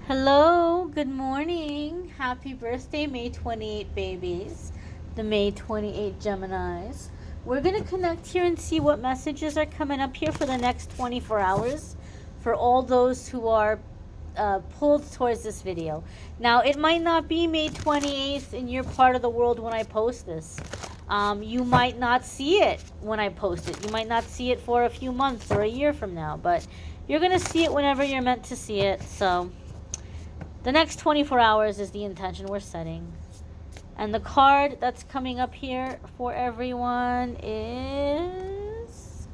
Hello, good morning. Happy birthday, May 28 babies, the May 28 Geminis. We're going to connect here and see what messages are coming up here for the next 24 hours for all those who are pulled towards this video. Now, it might not be May 28th in your part of the world when I post this. You might not see it when I post it. You might not see it for a few months or a year from now, but you're going to see it whenever you're meant to see it. So the next 24 hours is the intention we're setting. And the card that's coming up here for everyone is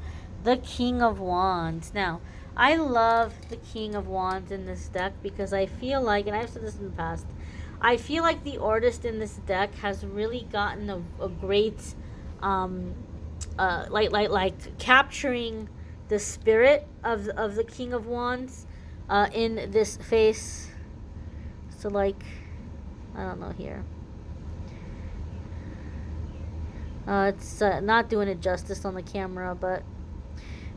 the King of Wands. Now, I love the King of Wands in this deck because I feel like, and I've said this in the past, I feel like the artist in this deck has really gotten a great, like capturing the spirit of the King of Wands in this face. So like, I don't know here. It's not doing it justice on the camera, but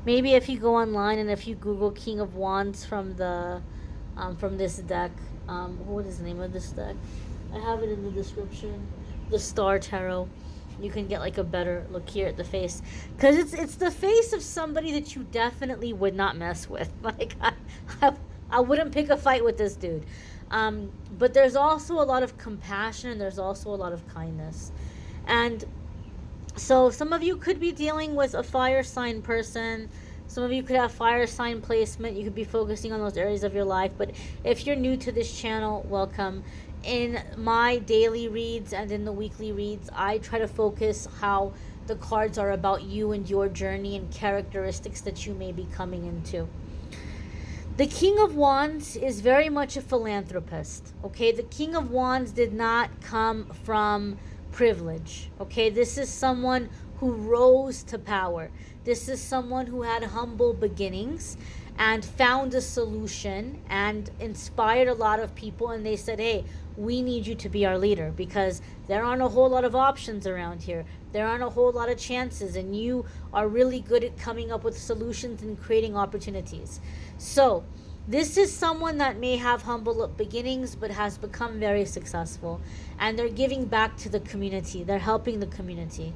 maybe if you go online and if you Google King of Wands from the from this deck, what is the name of this deck? I have it in the description. The Star Tarot. You can get like a better look here at the face, because it's the face of somebody that you definitely would not mess with. Like I wouldn't pick a fight with this dude. But there's also a lot of compassion and there's also a lot of kindness. And so some of you could be dealing with a fire sign person. Some of you could have fire sign placement. You could be focusing on those areas of your life. But if you're new to this channel, welcome. In my daily reads and in the weekly reads, I try to focus how the cards are about you and your journey and characteristics that you may be coming into. The King of Wands is very much a philanthropist, okay? The King of Wands did not come from privilege, okay? This is someone who rose to power. This is someone who had humble beginnings and found a solution and inspired a lot of people, and they said, hey, we need you to be our leader because there aren't a whole lot of options around here. There aren't a whole lot of chances, and you are really good at coming up with solutions and creating opportunities. So this is someone that may have humble beginnings but has become very successful, and they're giving back to the community. They're helping the community.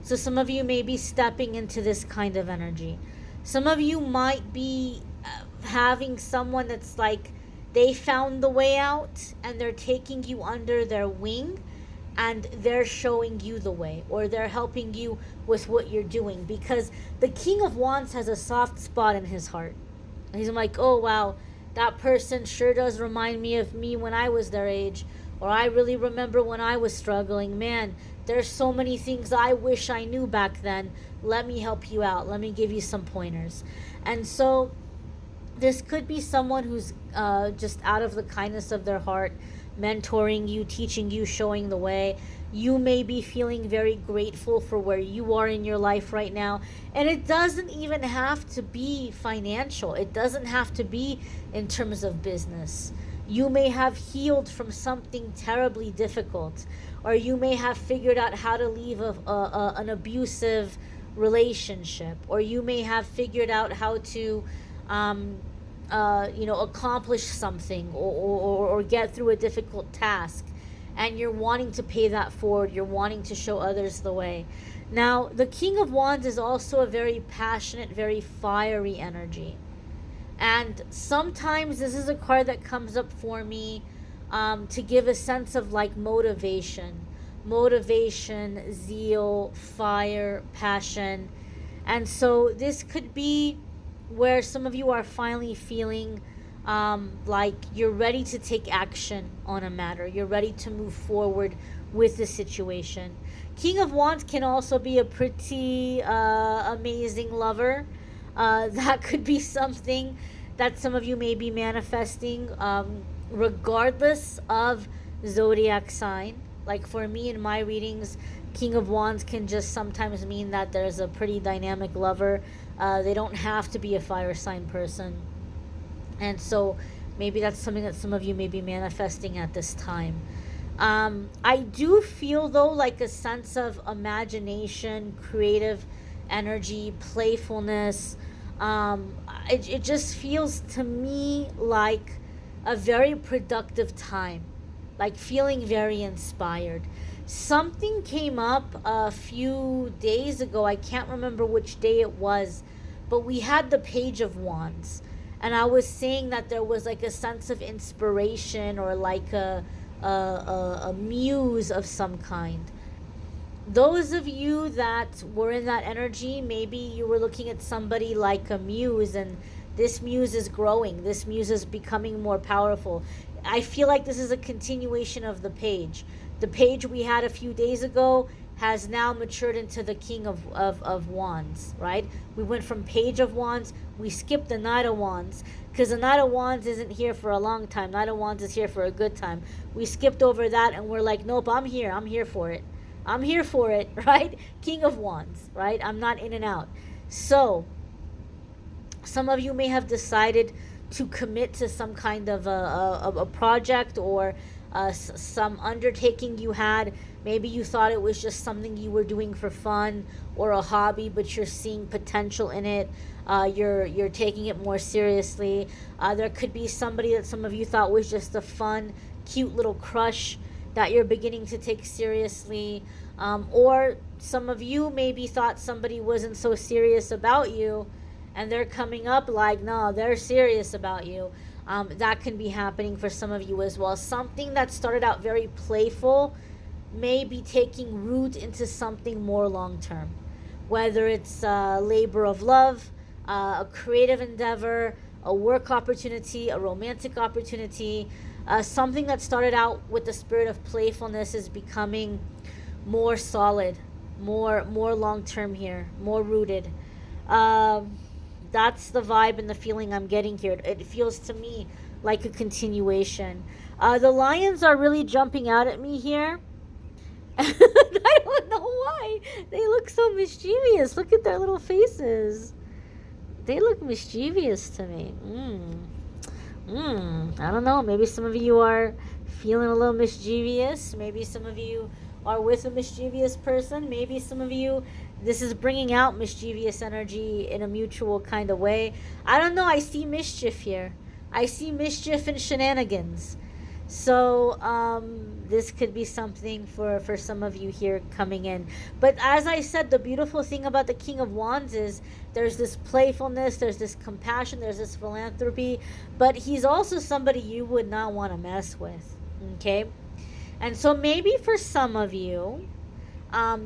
So some of you may be stepping into this kind of energy. Some of you might be having someone that's like they found the way out and they're taking you under their wing and they're showing you the way, or they're helping you with what you're doing, because the King of Wands has a soft spot in his heart. He's like, oh wow, that person sure does remind me of me when I was their age, or I really remember when I was struggling. Man, there's so many things I wish I knew back then. Let me help you out. Let me give you some pointers. And so this could be someone who's just out of the kindness of their heart, mentoring you, teaching you, showing the way. You may be feeling very grateful for where you are in your life right now. And it doesn't even have to be financial. It doesn't have to be in terms of business. You may have healed from something terribly difficult, or you may have figured out how to leave an abusive relationship, or you may have figured out how to accomplish something, or get through a difficult task, and you're wanting to pay that forward. You're wanting to show others the way. Now, the King of Wands is also a very passionate, very fiery energy. And sometimes this is a card that comes up for me to give a sense of like motivation, zeal, fire, passion. And so this could be where some of you are finally feeling like you're ready to take action on a matter. You're ready to move forward with the situation. King of Wands can also be a pretty amazing lover. That could be something that some of you may be manifesting, regardless of zodiac sign. Like for me in my readings, King of Wands can just sometimes mean that there's a pretty dynamic lover. They don't have to be a fire sign person. And so maybe that's something that some of you may be manifesting at this time. I do feel, though, like a sense of imagination, creative energy, playfulness. It just feels to me like a very productive time, like feeling very inspired. Something came up a few days ago. I can't remember which day it was, but we had the Page of Wands. And I was saying that there was like a sense of inspiration or like a muse of some kind. Those of you that were in that energy, maybe you were looking at somebody like a muse, and this muse is growing. This muse is becoming more powerful. I feel like this is a continuation of the page. The page we had a few days ago has now matured into the King of Wands, right? We went from Page of Wands, we skipped the Knight of Wands, because the Knight of Wands isn't here for a long time. Knight of Wands is here for a good time. We skipped over that and we're like, nope, I'm here for it. I'm here for it, right? King of Wands, right? I'm not in and out. So, some of you may have decided to commit to some kind of a project or some undertaking you had. Maybe you thought it was just something you were doing for fun or a hobby, but you're seeing potential in it. You're taking it more seriously. There could be somebody that some of you thought was just a fun, cute little crush that you're beginning to take seriously. Or some of you maybe thought somebody wasn't so serious about you, and they're coming up like, no, they're serious about you. That can be happening for some of you as well. Something that started out very playful may be taking root into something more long term, whether it's a labor of love, a creative endeavor, a work opportunity, a romantic opportunity. Something that started out with the spirit of playfulness is becoming more solid, more long term here, more rooted. That's the vibe and the feeling I'm getting here. It feels to me like a continuation. The lions are really jumping out at me here. I don't know why. They look so mischievous. Look at their little faces. They look mischievous to me. I don't know. Maybe some of you are feeling a little mischievous. Maybe some of you are with a mischievous person. Maybe some of you, this is bringing out mischievous energy in a mutual kind of way. I don't know. I see mischief here. I see mischief and shenanigans. So this could be something for some of you here coming in. But as I said, the beautiful thing about the King of Wands is there's this playfulness, there's this compassion, there's this philanthropy, but he's also somebody you would not want to mess with, okay? And so maybe for some of you,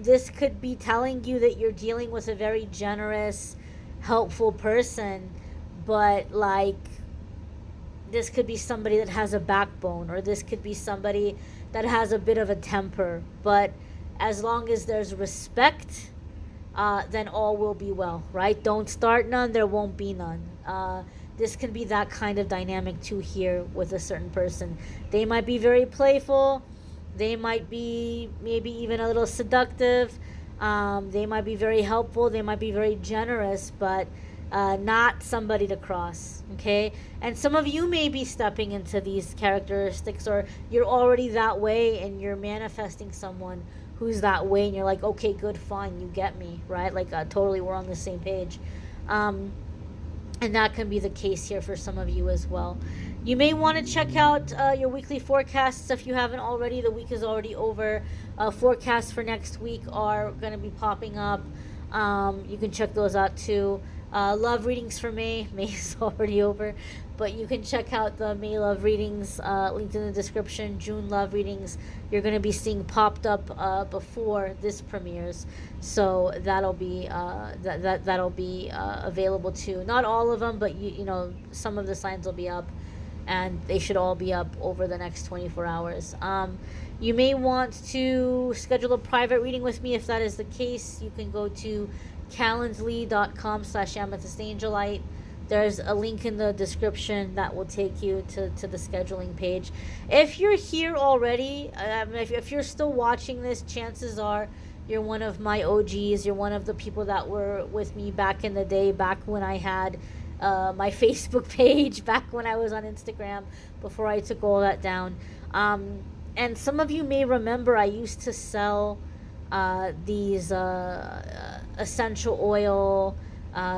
this could be telling you that you're dealing with a very generous, helpful person, but like, this could be somebody that has a backbone, or this could be somebody that has a bit of a temper. But as long as there's respect, then all will be well, right? Don't start none, there won't be none. This can be that kind of dynamic too here with a certain person. They might be very playful. They might be maybe even a little seductive. They might be very helpful. They might be very generous, but not somebody to cross, okay? And some of you may be stepping into these characteristics, or you're already that way and you're manifesting someone who's that way, and you're like, okay, good, fine, you get me, right? Like, totally, we're on the same page. And that can be the case here for some of you as well. You may want to check out your weekly forecasts if you haven't already. The week is already over. Forecasts for next week are going to be popping up. You can check those out too. Love readings for May. May is already over, but you can check out the May love readings linked in the description. June love readings you're going to be seeing popped up before this premieres, so that'll be that'll be available too. Not all of them, but you know, some of the signs will be up, and they should all be up over the next 24 hours. You may want to schedule a private reading with me. If that is the case, you can go to calendly.com/amethystangelite. There's a link in the description that will take you to the scheduling page. If you're here already, if you're still watching this, chances are you're one of my OGs. You're one of the people that were with me back in the day, back when I had my Facebook page, back when I was on Instagram, before I took all that down. And some of you may remember I used to sell these essential oil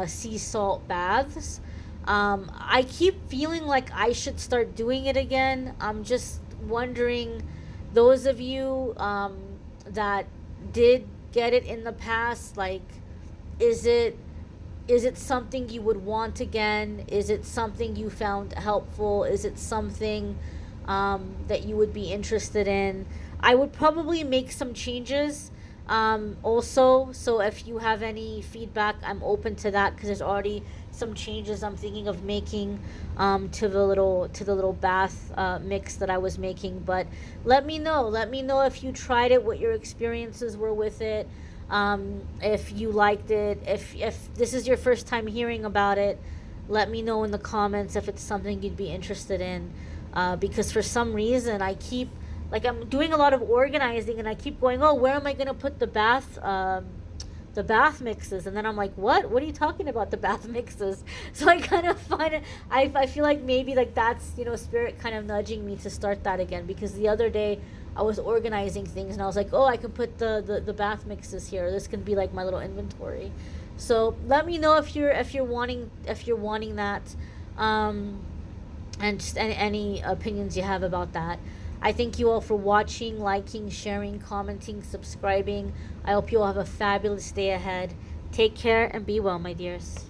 sea salt baths. I keep feeling like I should start doing it again. I'm just wondering, those of you that did get it in the past, like, is it is it something you would want again? Is it something you found helpful? Is it something that you would be interested in? I would probably make some changes also. So if you have any feedback, I'm open to that because there's already some changes I'm thinking of making to the little bath mix that I was making. But let me know. Let me know if you tried it, what your experiences were with it, if you liked it, if this is your first time hearing about it. Let me know in the comments if it's something you'd be interested in, because for some reason I keep, like, I'm doing a lot of organizing and I keep going, oh, where am I going to put the bath mixes? And then I'm like, what are you talking about, the bath mixes? So I kind of find it, I feel like maybe like that's, spirit kind of nudging me to start that again, because the other day I was organizing things and I was like, oh, I can put the bath mixes here. This can be like my little inventory. So let me know if you're wanting that, and just any opinions you have about that. I thank you all for watching, liking, sharing, commenting, subscribing. I hope you all have a fabulous day ahead. Take care and be well, my dears.